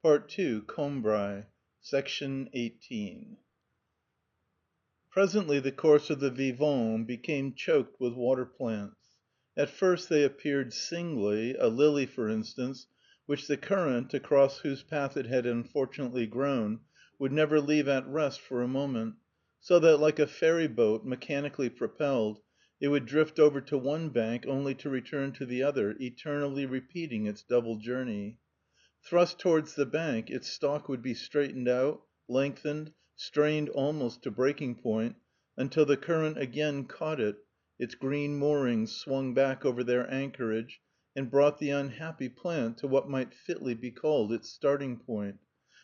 Part II. Combray. Section 18. Presently the course of the Vivonne became choked with water plants. At first they appeared singly, a lily, for instance, which the current, across whose path it had unfortunately grown, would never leave at rest for a moment, so that, like a ferry boat mechanically propelled, it would drift over to one bank only to return to the other, eternally repeating its double journey. Thrust towards the bank, its stalk would be straightened out, lengthened, strained almost to breaking point, until the current again caught it, its green moorings swung back over their anchorage, and brought the unhappy plant to what might fitly be called its starting point,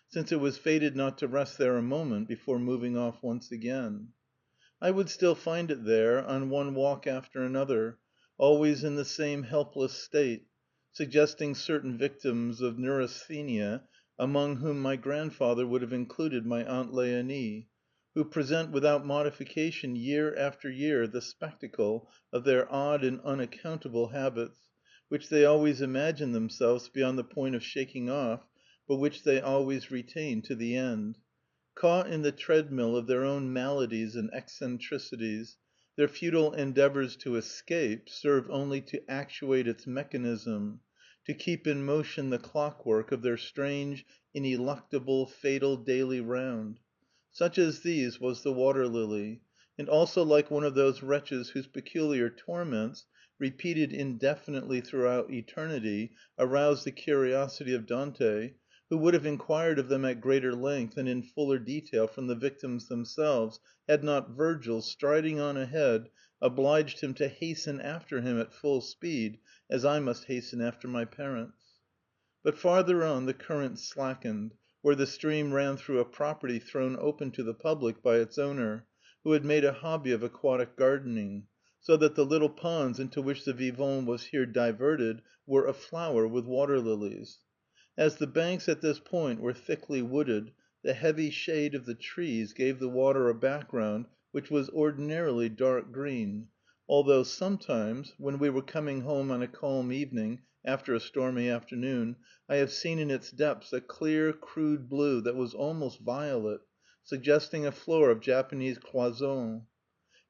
since it was fated not to rest there a moment before moving off once again. I would still find it there, on one walk after another, always in the same helpless state, suggesting certain victims of neurasthenia, among whom my grandfather would have included my Aunt Léonie, who present without modification year after year the spectacle of their odd and unaccountable habits, which they always imagine themselves to be on the point of shaking off, but which they always retain to the end. Caught in the treadmill of their own maladies and eccentricities, their futile endeavours to escape serve only to actuate its mechanism, to keep in motion the clockwork of their strange, ineluctable, fatal daily round. Such as these was the water lily, and also like one of those wretches whose peculiar torments, repeated indefinitely throughout eternity, arouse the curiosity of Dante, who would have inquired of them at greater length and in fuller detail from the victims themselves, had not Virgil, striding on ahead, obliged him to hasten after him at full speed, as I must hasten after my parents. But farther on the current slackened, where the stream ran through a property thrown open to the public by its owner, who had made a hobby of aquatic gardening, so that the little ponds into which the Vivonne was here diverted were aflower with water lilies. As the banks at this point were thickly wooded, the heavy shade of the trees gave the water a background which was ordinarily dark green, although sometimes, when we were coming home on a calm evening after a stormy afternoon, I have seen in its depths a clear, crude blue that was almost violet, suggesting a floor of Japanese cloisons.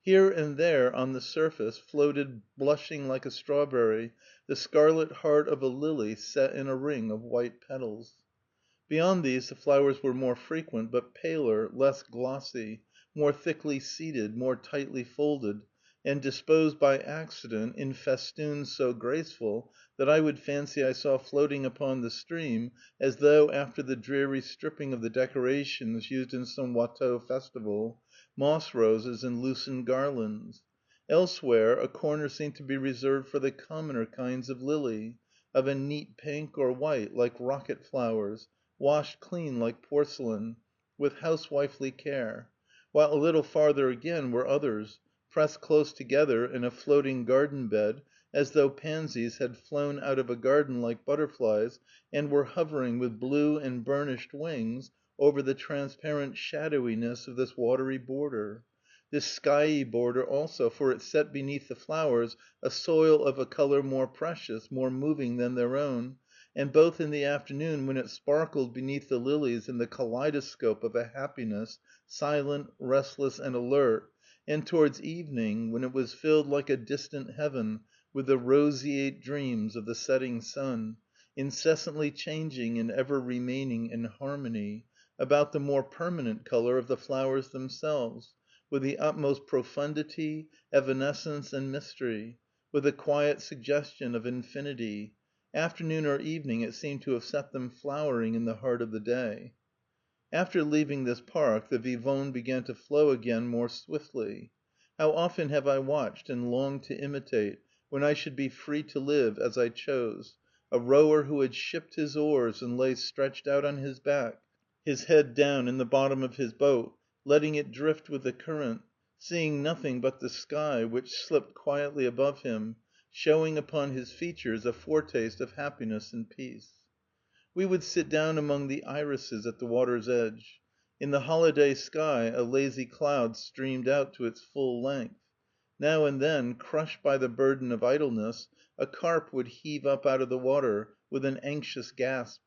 Here and there on the surface floated, blushing like a strawberry, the scarlet heart of a lily set in a ring of white petals. Beyond these the flowers were more frequent, but paler, less glossy, more thickly seeded, more tightly folded, and disposed by accident in festoons so graceful that I would fancy I saw floating upon the stream, as though, after the dreary stripping of the decorations used in some Watteau festival, moss roses and loosened garlands. Elsewhere a corner seemed to be reserved for the commoner kinds of lily, of a neat pink or white like rocket flowers, washed clean like porcelain, with housewifely care, while a little farther again were others, pressed close together in a floating garden bed, as though pansies had flown out of a garden like butterflies, and were hovering with blue and burnished wings over the transparent shadowiness of this watery border. This skyey border also, for it set beneath the flowers a soil of a color more precious, more moving than their own, and both in the afternoon, when it sparkled beneath the lilies in the kaleidoscope of a happiness, silent, restless, and alert, and towards evening, when it was filled like a distant heaven with the roseate dreams of the setting sun, incessantly changing and ever remaining in harmony, about the more permanent color of the flowers themselves, with the utmost profundity, evanescence, and mystery, with a quiet suggestion of infinity. Afternoon or evening it seemed to have set them flowering in the heart of the day. After leaving this park, the Vivonne began to flow again more swiftly. How often have I watched and longed to imitate, when I should be free to live as I chose, a rower who had shipped his oars and lay stretched out on his back, his head down in the bottom of his boat, letting it drift with the current, seeing nothing but the sky, which slipped quietly above him, showing upon his features a foretaste of happiness and peace. We would sit down among the irises at the water's edge. In the holiday sky a lazy cloud streamed out to its full length. Now and then, crushed by the burden of idleness, a carp would heave up out of the water with an anxious gasp.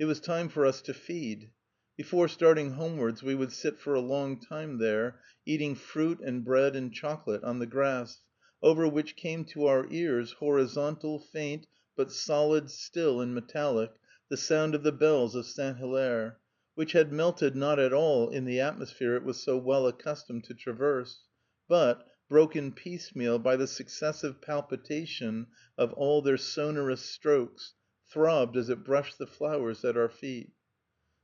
It was time for us to feed. Before starting homewards we would sit for a long time there, eating fruit and bread and chocolate on the grass, over which came to our ears, horizontal, faint, but solid, still, and metallic, the sound of the bells of Saint Hilaire, which had melted not at all in the atmosphere it was so well accustomed to traverse, but, broken piecemeal by the successive palpitation of all their sonorous strokes, throbbed as it brushed the flowers at our feet.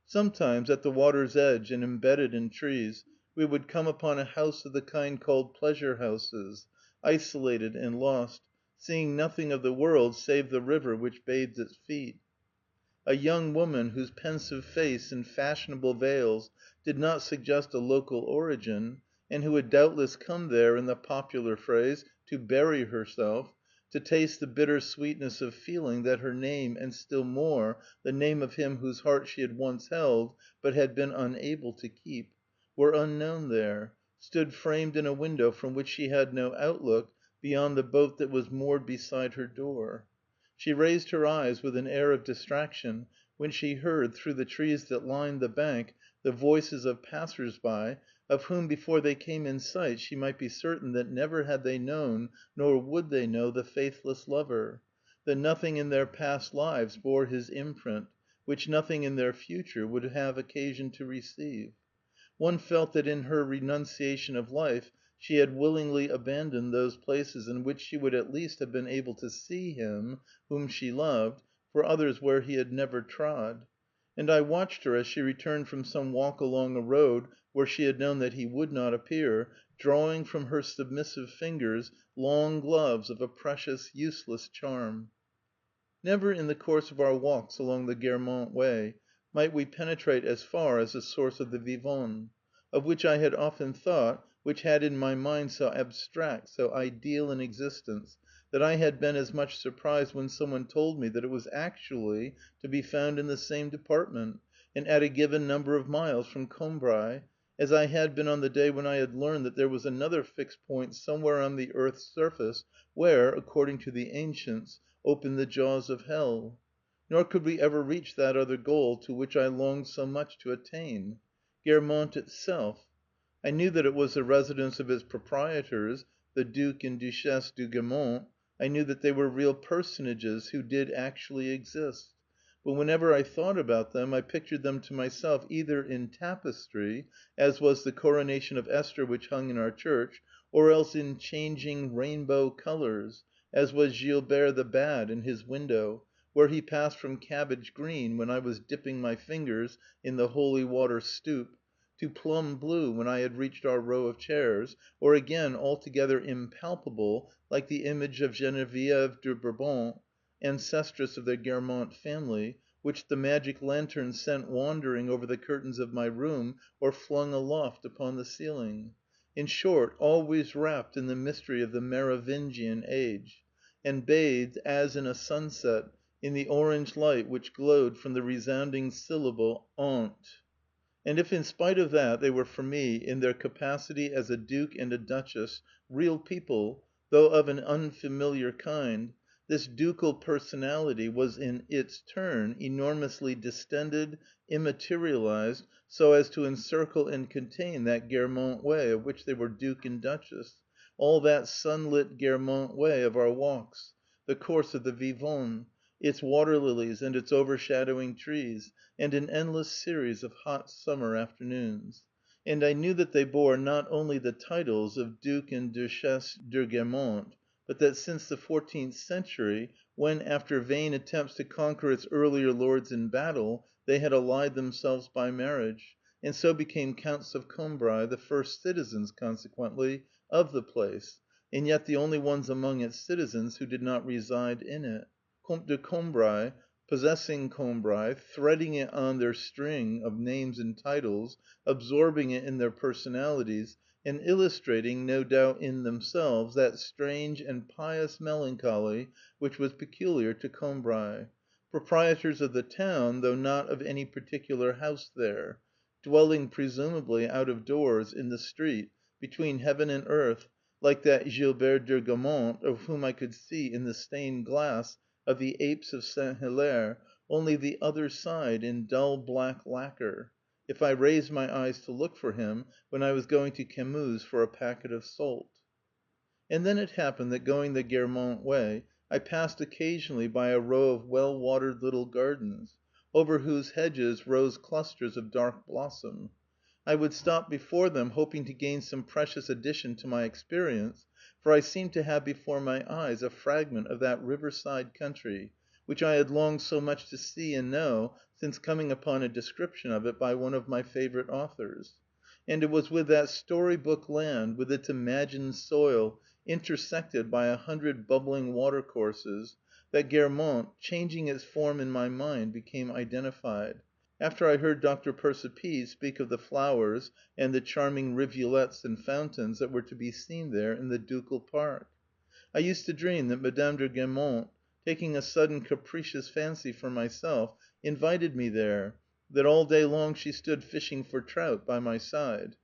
Sometimes, at the water's edge and embedded in trees, we would come upon a house of the kind called pleasure houses, isolated and lost, seeing nothing of the world save the river which bathes its feet. A young woman whose pensive face and fashionable veils did not suggest a local origin, and who had doubtless come there, in the popular phrase, to bury herself, to taste the bitter sweetness of feeling that her name, and still more the name of him whose heart she had once held but had been unable to keep, were unknown there, stood framed in a window from which she had no outlook beyond the boat that was moored beside her door. She raised her eyes with an air of distraction when she heard, through the trees that lined the bank, the voices of passers by, of whom, before they came in sight, she might be certain that never had they known, nor would they know, the faithless lover; that nothing in their past lives bore his imprint, which nothing in their future would have occasion to receive. One felt that in her renunciation of life she had willingly abandoned those places in which she would at least have been able to see him whom she loved, for others where he had never trod. And I watched her as she returned from some walk along a road where she had known that he would not appear, drawing from her submissive fingers long gloves of a precious, useless charm. Never in the course of our walks along the Guermantes Way might we penetrate as far as the source of the Vivonne, of which I had often thought, which had in my mind so abstract, so ideal an existence, that I had been as much surprised when some one told me that it was actually to be found in the same department, and at a given number of miles from Combray, as I had been on the day when I had learned that there was another fixed point somewhere on the earth's surface where, according to the ancients, opened the jaws of hell. Nor could we ever reach that other goal to which I longed so much to attain, Guermantes itself. I knew that it was the residence of its proprietors, the Duc and Duchesse de Guermantes. I knew that they were real personages who did actually exist. But whenever I thought about them, I pictured them to myself either in tapestry, as was the coronation of Esther which hung in our church, or else in changing rainbow colours, as was Gilbert the Bad in his window, where he passed from cabbage green when I was dipping my fingers in the holy water stoup, to plum blue when I had reached our row of chairs, or again altogether impalpable, like the image of Geneviève de Bourbon, ancestress of the Guermantes family, which the magic lantern sent wandering over the curtains of my room or flung aloft upon the ceiling. In short, always wrapped in the mystery of the Merovingian age, and bathed, as in a sunset, in the orange light which glowed from the resounding syllable "Aunt." And if in spite of that they were for me, in their capacity as a duke and a duchess, real people, though of an unfamiliar kind, this ducal personality was in its turn enormously distended, immaterialized, so as to encircle and contain that Guermantes way of which they were duke and duchess, all that sunlit Guermantes way of our walks, the course of the Vivonne, its water lilies and its overshadowing trees, and an endless series of hot summer afternoons. And I knew that they bore not only the titles of Duc and Duchesse de Guermantes, but that since the 14th century, when, after vain attempts to conquer its earlier lords in battle, they had allied themselves by marriage, and so became Counts of Combray, the first citizens, consequently, of the place, and yet the only ones among its citizens who did not reside in it. Comte de Combray, possessing Combray, threading it on their string of names and titles, absorbing it in their personalities, and illustrating, no doubt in themselves, that strange and pious melancholy which was peculiar to Combray. Proprietors of the town, though not of any particular house there; dwelling presumably out of doors, in the street, between heaven and earth, like that Gilbert de Guermantes of whom I could see in the stained glass of the apse of Saint Hilaire, only the other side in dull black lacquer, if I raised my eyes to look for him when I was going to Camus for a packet of salt. And then it happened that going the Guermantes way, I passed occasionally by a row of well watered little gardens, over whose hedges rose clusters of dark blossom. I would stop before them, hoping to gain some precious addition to my experience, for I seemed to have before my eyes a fragment of that riverside country which I had longed so much to see and know since coming upon a description of it by one of my favourite authors. And it was with that story book land, with its imagined soil intersected by 100 bubbling watercourses, that Guermantes, changing its form in my mind, became identified. After I heard Dr. Percipied speak of the flowers and the charming rivulets and fountains that were to be seen there in the ducal park. I used to dream that Madame de Guermantes, taking a sudden capricious fancy for myself, invited me there, that all day long she stood fishing for trout by my side.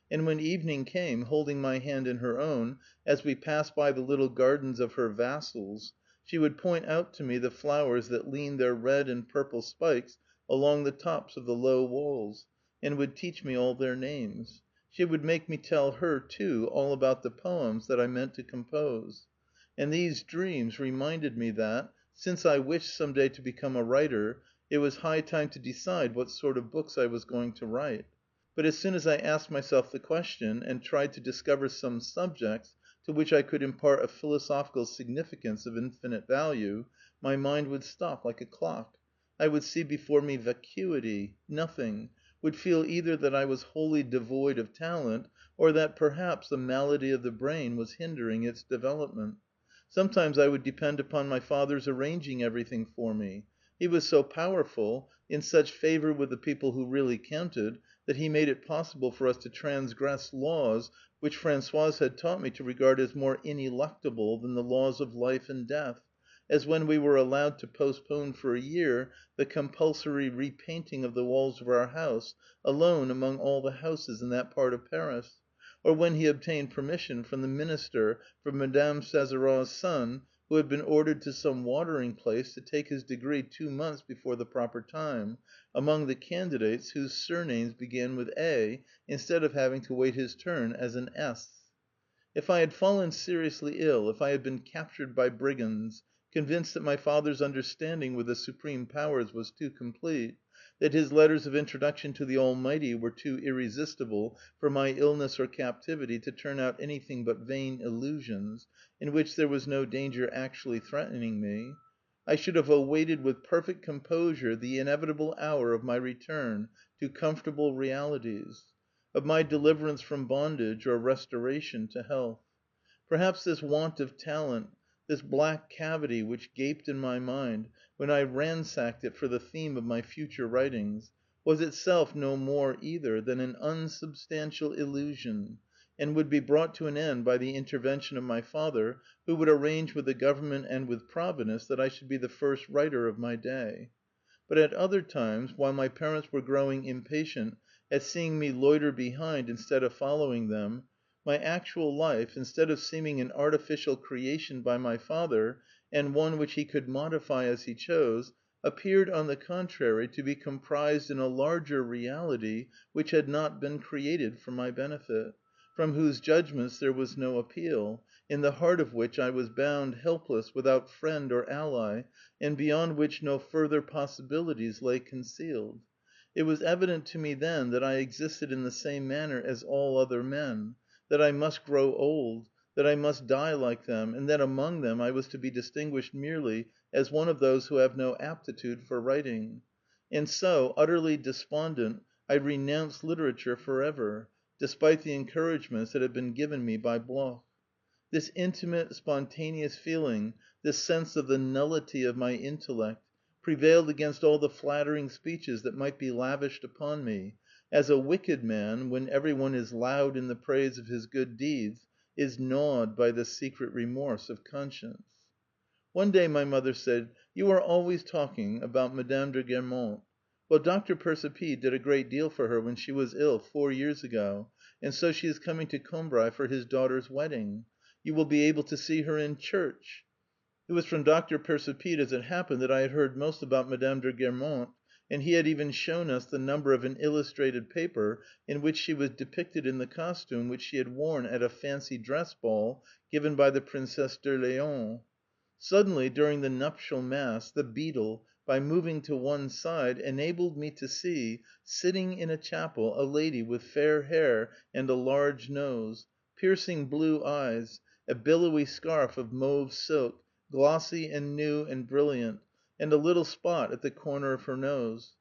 And when evening came, holding my hand in her own, as we passed by the little gardens of her vassals, she would point out to me the flowers that leaned their red and purple spikes along the tops of the low walls, and would teach me all their names. She would make me tell her, too, all about the poems that I meant to compose. And these dreams reminded me that, since I wished some day to become a writer, it was high time to decide what sort of books I was going to write. But as soon as I asked myself the question, and tried to discover some subjects to which I could impart a philosophical significance of infinite value, my mind would stop like a clock. I would see before me vacuity, nothing, would feel either that I was wholly devoid of talent, or that perhaps a malady of the brain was hindering its development. Sometimes I would depend upon my father's arranging everything for me. He was so powerful, in such favour with the people who really counted, that he made it possible for us to transgress laws which Françoise had taught me to regard as more ineluctable than the laws of life and death, as when we were allowed to postpone for a year the compulsory repainting of the walls of our house, alone among all the houses in that part of Paris, or when he obtained permission from the minister for Madame Cézaras's son, who had been ordered to some watering place to take his degree 2 months before the proper time, among the candidates whose surnames began with A, instead of having to wait his turn as an S. If I had fallen seriously ill, if I had been captured by brigands, convinced that my father's understanding with the supreme powers was too complete, that his letters of introduction to the Almighty were too irresistible for my illness or captivity to turn out anything but vain illusions, in which there was no danger actually threatening me, I should have awaited with perfect composure the inevitable hour of my return to comfortable realities, of my deliverance from bondage or restoration to health. Perhaps this want of talent, this black cavity which gaped in my mind when I ransacked it for the theme of my future writings, was itself no more either than an unsubstantial illusion, and would be brought to an end by the intervention of my father, who would arrange with the government and with Providence that I should be the first writer of my day. But at other times, while my parents were growing impatient at seeing me loiter behind instead of following them, my actual life, instead of seeming an artificial creation by my father, and one which he could modify as he chose, appeared, on the contrary, to be comprised in a larger reality which had not been created for my benefit, from whose judgments there was no appeal, in the heart of which I was bound helpless, without friend or ally, and beyond which no further possibilities lay concealed. It was evident to me then that I existed in the same manner as all other men, that I must grow old, that I must die like them, and that among them I was to be distinguished merely as one of those who have no aptitude for writing. And so, utterly despondent, I renounced literature for ever, despite the encouragements that had been given me by Bloch. This intimate, spontaneous feeling, this sense of the nullity of my intellect, prevailed against all the flattering speeches that might be lavished upon me, as a wicked man, when every one is loud in the praise of his good deeds, is gnawed by the secret remorse of conscience. One day my mother said, "You are always talking about Madame de Guermantes. Well, Dr. Percipied did a great deal for her when she was ill 4 years ago, and so she is coming to Combray for his daughter's wedding. You will be able to see her in church." It was from Dr. Percipide, as it happened, that I had heard most about Madame de Guermantes, and he had even shown us the number of an illustrated paper in which she was depicted in the costume which she had worn at a fancy dress ball given by the Princesse d'Orléans. Suddenly, during the nuptial mass, the beadle, by moving to one side, enabled me to see, sitting in a chapel, a lady with fair hair and a large nose, piercing blue eyes, a billowy scarf of mauve silk, glossy and new and brilliant, and a little spot at the corner of her nose.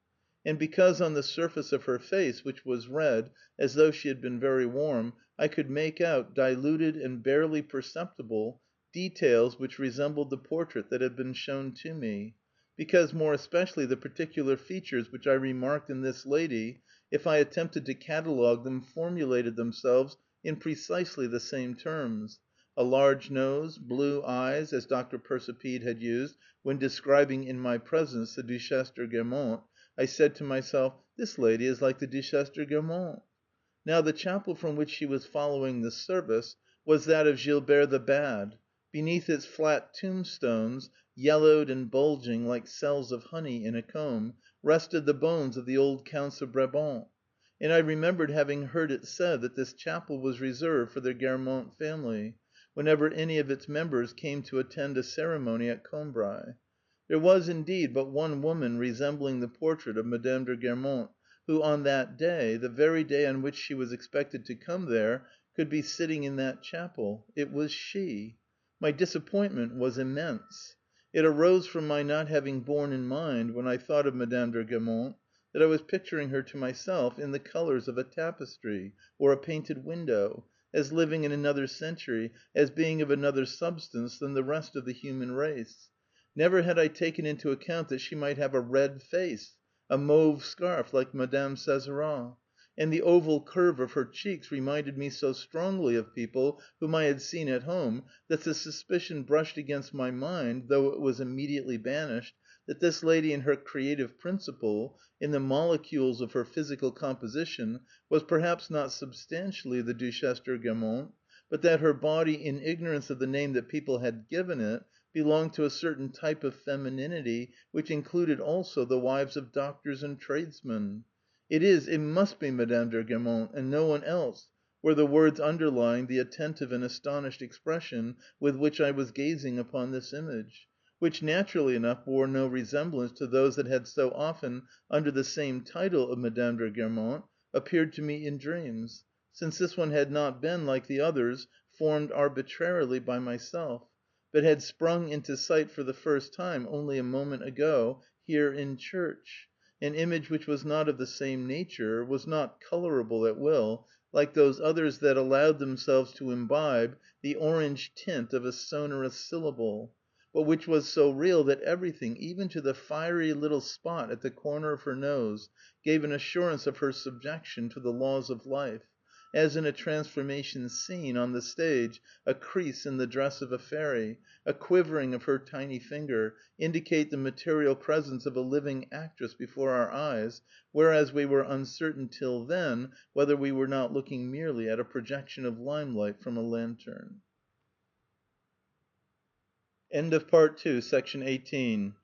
And because on the surface of her face, which was red, as though she had been very warm, I could make out, diluted and barely perceptible, details which resembled the portrait that had been shown to me; because, more especially, the particular features which I remarked in this lady, if I attempted to catalogue them, formulated themselves in precisely the same terms: a large nose, blue eyes, as Dr. Percipide had used when describing in my presence the Duchesse de Guermantes. I said to myself, "This lady is like the Duchesse de Guermantes." Now the chapel from which she was following the service was that of Gilbert the Bad. Beneath its flat tombstones, yellowed and bulging like cells of honey in a comb, rested the bones of the old Counts of Brabant, and I remembered having heard it said that this chapel was reserved for the Guermantes family, whenever any of its members came to attend a ceremony at Combray. There was, indeed, but one woman resembling the portrait of Madame de Guermantes, who on that day, the very day on which she was expected to come there, could be sitting in that chapel. It was she. My disappointment was immense. It arose from my not having borne in mind, when I thought of Madame de Guermantes, that I was picturing her to myself in the colours of a tapestry or a painted window, as living in another century, as being of another substance than the rest of the human race. Never had I taken into account that she might have a red face, a mauve scarf like Madame Césarat, and the oval curve of her cheeks reminded me so strongly of people whom I had seen at home, that the suspicion brushed against my mind, though it was immediately banished, that this lady in her creative principle, in the molecules of her physical composition, was perhaps not substantially the Duchesse de Guermantes, but that her body, in ignorance of the name that people had given it, belonged to a certain type of femininity which included also the wives of doctors and tradesmen. It must be Madame de Guermantes, and no one else," were the words underlying the attentive and astonished expression with which I was gazing upon this image, which, naturally enough, bore no resemblance to those that had so often, under the same title of Madame de Guermantes, appeared to me in dreams, since this one had not been, like the others, formed arbitrarily by myself, but had sprung into sight for the first time only a moment ago, here in church, an image which was not of the same nature, was not colourable at will, like those others that allowed themselves to imbibe the orange tint of a sonorous syllable, but which was so real that everything, even to the fiery little spot at the corner of her nose, gave an assurance of her subjection to the laws of life, as in a transformation scene on the stage a crease in the dress of a fairy, a quivering of her tiny finger, indicate the material presence of a living actress before our eyes, whereas we were uncertain till then whether we were not looking merely at a projection of limelight from a lantern. End of Part II, Section 18.